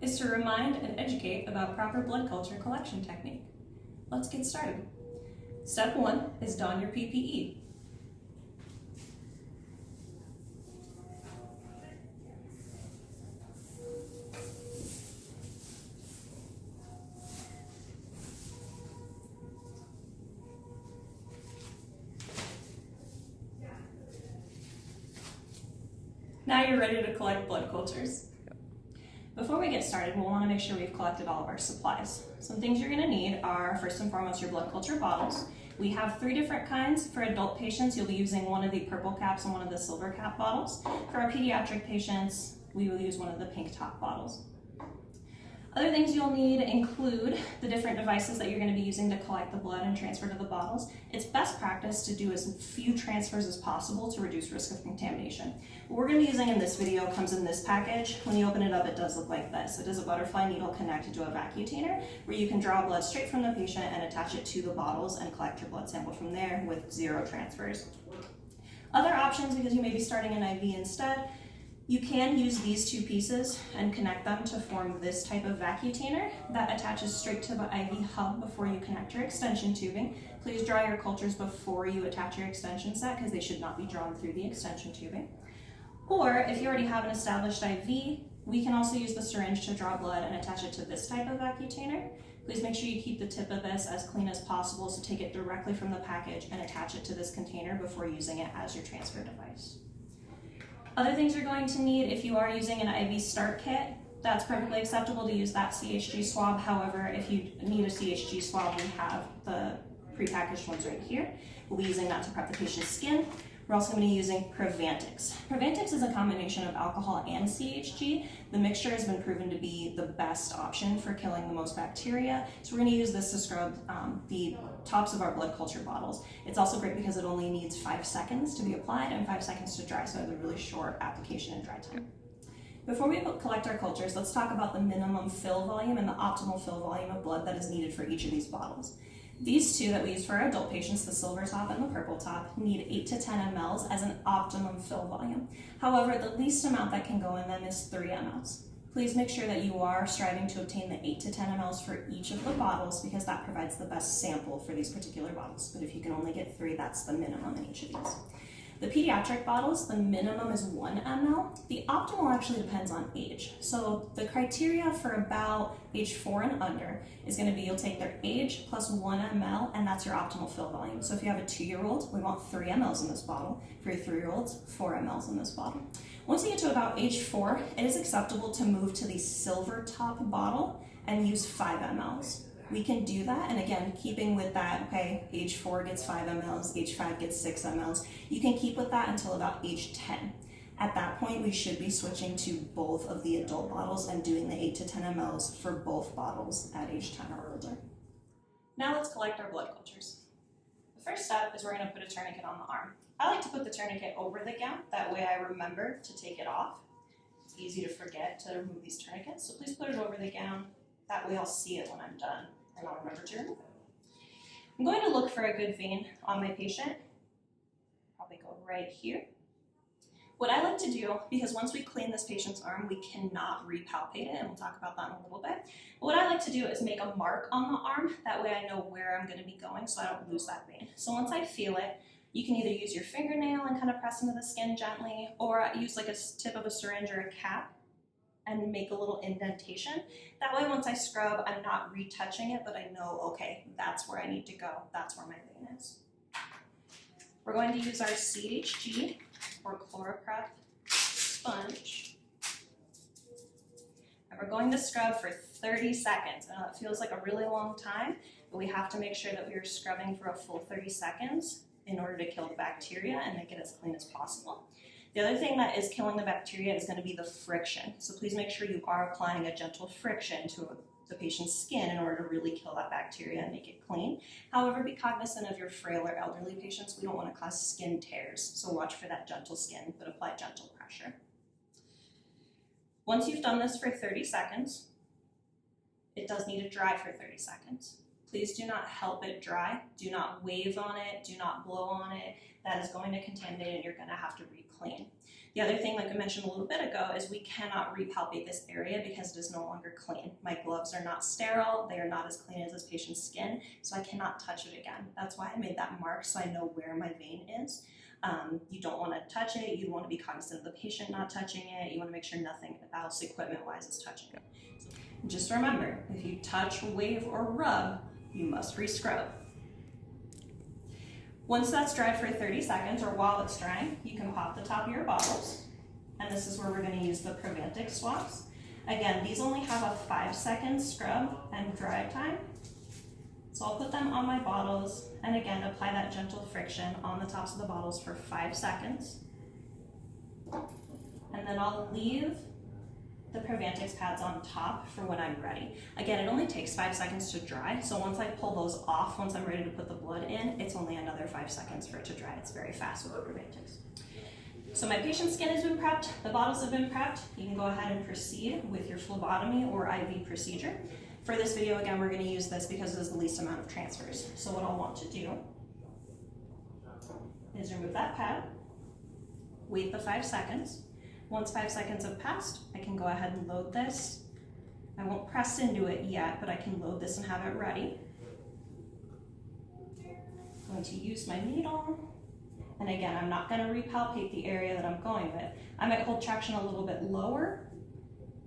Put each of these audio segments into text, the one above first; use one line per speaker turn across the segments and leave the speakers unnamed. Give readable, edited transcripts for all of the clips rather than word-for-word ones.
is to remind and educate about proper blood culture collection technique. Let's get started. Step 1 is don your PPE. Now you're ready to collect blood cultures. Before we get started, we'll want to make sure we've collected all of our supplies. Some things you're going to need are, first and foremost, your blood culture bottles. We have 3 different kinds. For adult patients, you'll be using one of the purple caps and one of the silver cap bottles. For our pediatric patients, we will use one of the pink top bottles. Other things you'll need include the different devices that you're going to be using to collect the blood and transfer to the bottles. It's best practice to do as few transfers as possible to reduce risk of contamination. What we're going to be using in this video comes in this package. When you open it up, it does look like this. It is a butterfly needle connected to a vacutainer where you can draw blood straight from the patient and attach it to the bottles and collect your blood sample from there with 0 transfers. Other options, because you may be starting an IV instead, you can use these 2 pieces and connect them to form this type of vacutainer that attaches straight to the IV hub before you connect your extension tubing. Please draw your cultures before you attach your extension set because they should not be drawn through the extension tubing. Or if you already have an established IV, we can also use the syringe to draw blood and attach it to this type of vacutainer. Please make sure you keep the tip of this as clean as possible, so take it directly from the package and attach it to this container before using it as your transfer device. Other things you're going to need if you are using an IV start kit, that's perfectly acceptable to use that CHG swab. However, if you need a CHG swab, we have the prepackaged ones right here. We'll be using that to prep the patient's skin. We're also going to be using Prevantix. Prevantix is a combination of alcohol and CHG. The mixture has been proven to be the best option for killing the most bacteria. So we're going to use this to scrub the tops of our blood culture bottles. It's also great because it only needs 5 seconds to be applied and 5 seconds to dry, so it has a really short application and dry time. Before we collect our cultures, let's talk about the minimum fill volume and the optimal fill volume of blood that is needed for each of these bottles. These 2 that we use for our adult patients, the silver top and the purple top, need 8 to 10 mLs as an optimum fill volume. However, the least amount that can go in them is 3 mLs. Please make sure that you are striving to obtain the 8 to 10 mLs for each of the bottles because that provides the best sample for these particular bottles. But if you can only get 3, that's the minimum in each of these. The pediatric bottles, the minimum is 1 ml. The optimal actually depends on age. So the criteria for about age 4 and under is going to be you'll take their age plus 1 ml, and that's your optimal fill volume. So if you have a 2-year-old, we want 3 mLs in this bottle. For your 3-year-olds, 4 mLs in this bottle. Once you get to about age 4, it is acceptable to move to the silver top bottle and use 5 mLs. We can do that, and again, keeping with that, okay, age 4 gets 5 mLs, age 5 gets 6 mLs. You can keep with that until about age 10. At that point, we should be switching to both of the adult bottles and doing the 8 to 10 mLs for both bottles at age 10 or older. Now let's collect our blood cultures. The first step is we're going to put a tourniquet on the arm. I like to put the tourniquet over the gown, that way I remember to take it off. It's easy to forget to remove these tourniquets, so please put it over the gown. That way I'll see it when I'm done, and I'll remember to remove it. I'm going to look for a good vein on my patient. Probably go right here. What I like to do, because once we clean this patient's arm, we cannot repalpate it, and we'll talk about that in a little bit. But what I like to do is make a mark on the arm. That way I know where I'm going to be going so I don't lose that vein. So once I feel it, you can either use your fingernail and kind of press into the skin gently, or use like a tip of a syringe or a cap and make a little indentation. That way once I scrub, I'm not retouching it, but I know, okay, that's where I need to go. That's where my vein is. We're going to use our CHG or ChloraPrep sponge. And we're going to scrub for 30 seconds. I know it feels like a really long time, but we have to make sure that we are scrubbing for a full 30 seconds in order to kill the bacteria and make it as clean as possible. The other thing that is killing the bacteria is going to be the friction. So please make sure you are applying a gentle friction to the patient's skin in order to really kill that bacteria and make it clean. However, be cognizant of your frail or elderly patients. We don't want to cause skin tears, so watch for that gentle skin, but apply gentle pressure. Once you've done this for 30 seconds, it does need to dry for 30 seconds. Please do not help it dry. Do not wave on it. Do not blow on it. That is going to contaminate and you're going to have to re-clean. The other thing, like I mentioned a little bit ago, is we cannot repalpate this area because it is no longer clean. My gloves are not sterile, they are not as clean as this patient's skin, so I cannot touch it again. That's why I made that mark so I know where my vein is. You don't want to touch it, you want to be cognizant of the patient not touching it, you want to make sure nothing else equipment-wise is touching it. So just remember, if you touch, wave, or rub, you must re-scrub. Once that's dried for 30 seconds, or while it's drying, you can pop the top of your bottles. And this is where we're going to use the Prevantix swabs. Again, these only have a 5-second scrub and dry time. So I'll put them on my bottles, and again, apply that gentle friction on the tops of the bottles for 5 seconds. And then I'll leave the Prevantix pads on top for when I'm ready. Again, it only takes 5 seconds to dry, so once I pull those off, once I'm ready to put the blood in, it's only another 5 seconds for it to dry. It's very fast with the Prevantix. So my patient's skin has been prepped, the bottles have been prepped. You can go ahead and proceed with your phlebotomy or IV procedure. For this video, again, we're going to use this because it is the least amount of transfers. So what I'll want to do is remove that pad, wait the 5 seconds. Once 5 seconds have passed, I can go ahead and load this. I won't press into it yet, but I can load this and have it ready. I'm going to use my needle. And again, I'm not going to repalpate the area that I'm going with. I might hold traction a little bit lower,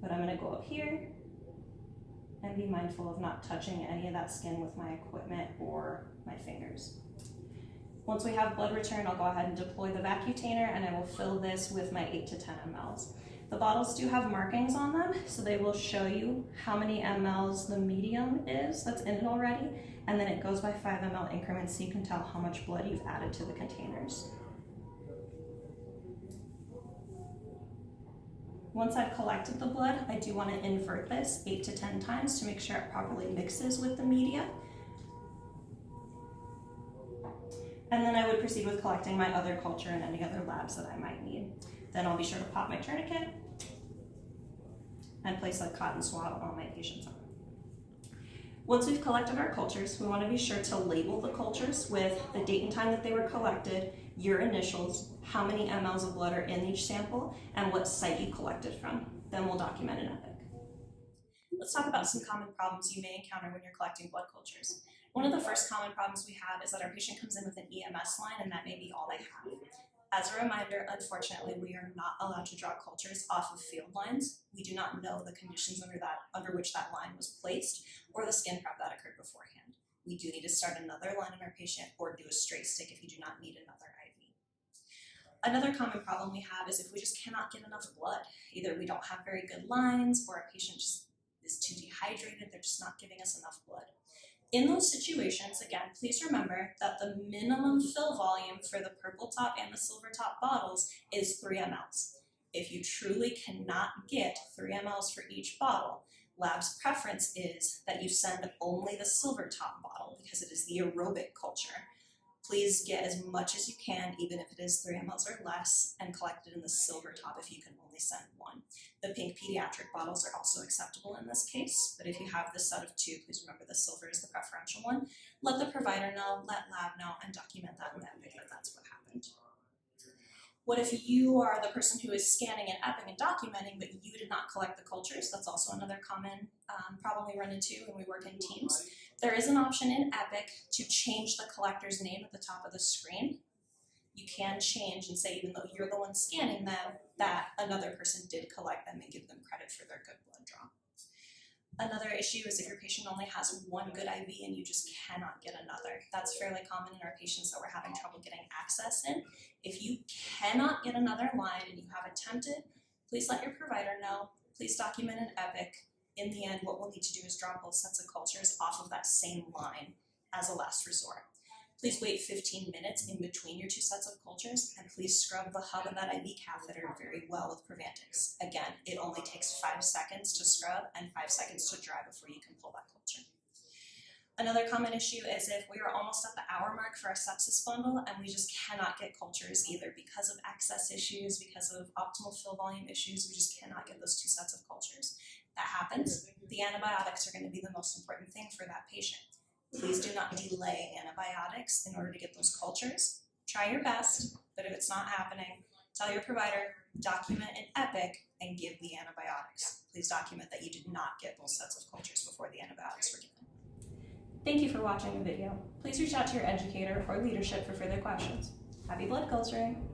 but I'm going to go up here and be mindful of not touching any of that skin with my equipment or my fingers. Once we have blood return, I'll go ahead and deploy the vacutainer, and I will fill this with my 8 to 10 mLs. The bottles do have markings on them, so they will show you how many mLs the medium is that's in it already, and then it goes by 5 ml increments, so you can tell how much blood you've added to the containers. Once I've collected the blood, I do want to invert this 8 to 10 times to make sure it properly mixes with the media. And then I would proceed with collecting my other culture and any other labs that I might need. Then I'll be sure to pop my tourniquet and place a cotton swab on my patient's arm. Once we've collected our cultures, we want to be sure to label the cultures with the date and time that they were collected, your initials, how many mLs of blood are in each sample, and what site you collected from. Then we'll document in Epic. Let's talk about some common problems you may encounter when you're collecting blood cultures. One of the first common problems we have is that our patient comes in with an EMS line, and that may be all they have. As a reminder, unfortunately, we are not allowed to draw cultures off of field lines. We do not know the conditions under which that line was placed or the skin prep that occurred beforehand. We do need to start another line in our patient or do a straight stick if you do not need another IV. Another common problem we have is if we just cannot get enough blood. Either we don't have very good lines or a patient just is too dehydrated, they're just not giving us enough blood. In those situations, again, please remember that the minimum fill volume for the purple top and the silver top bottles is 3 mLs. If you truly cannot get 3 mLs for each bottle, lab's preference is that you send only the silver top bottle because it is the aerobic culture. Please get as much as you can, even if it is 3 mLs or less, and collect it in the silver top if you can only send one. The pink pediatric bottles are also acceptable in this case, but if you have this set of 2, please remember the silver is the preferential one. Let the provider know, let lab know, and document that in Epic that that's what happened. What if you are the person who is scanning and Epic and documenting, but you did not collect the cultures? That's also another common problem we run into when we work in teams. There is an option in Epic to change the collector's name at the top of the screen. You can change and say, even though you're the one scanning them, that another person did collect them and give them credit for their good blood draw. Another issue is if your patient only has one good IV and you just cannot get another. That's fairly common in our patients that we're having trouble getting access in. If you cannot get another line and you have attempted, please let your provider know. Please document in Epic. In the end, what we'll need to do is draw both sets of cultures off of that same line as a last resort. Please wait 15 minutes in between your 2 sets of cultures, and please scrub the hub of that IV catheter very well with Prevantix. Again, it only takes 5 seconds to scrub and 5 seconds to dry before you can pull that culture. Another common issue is if we are almost at the hour mark for our sepsis bundle and we just cannot get cultures either because of access issues, because of optimal fill volume issues, we just cannot get those 2 sets of cultures. That happens. The antibiotics are going to be the most important thing for that patient. Please do not delay antibiotics in order to get those cultures. Try your best, but if it's not happening, Tell your provider, document in Epic, and give the antibiotics. Please document that you did not get both sets of cultures before the antibiotics were given. Thank you for watching the video. Please reach out to your educator or leadership for further questions. Happy blood culturing!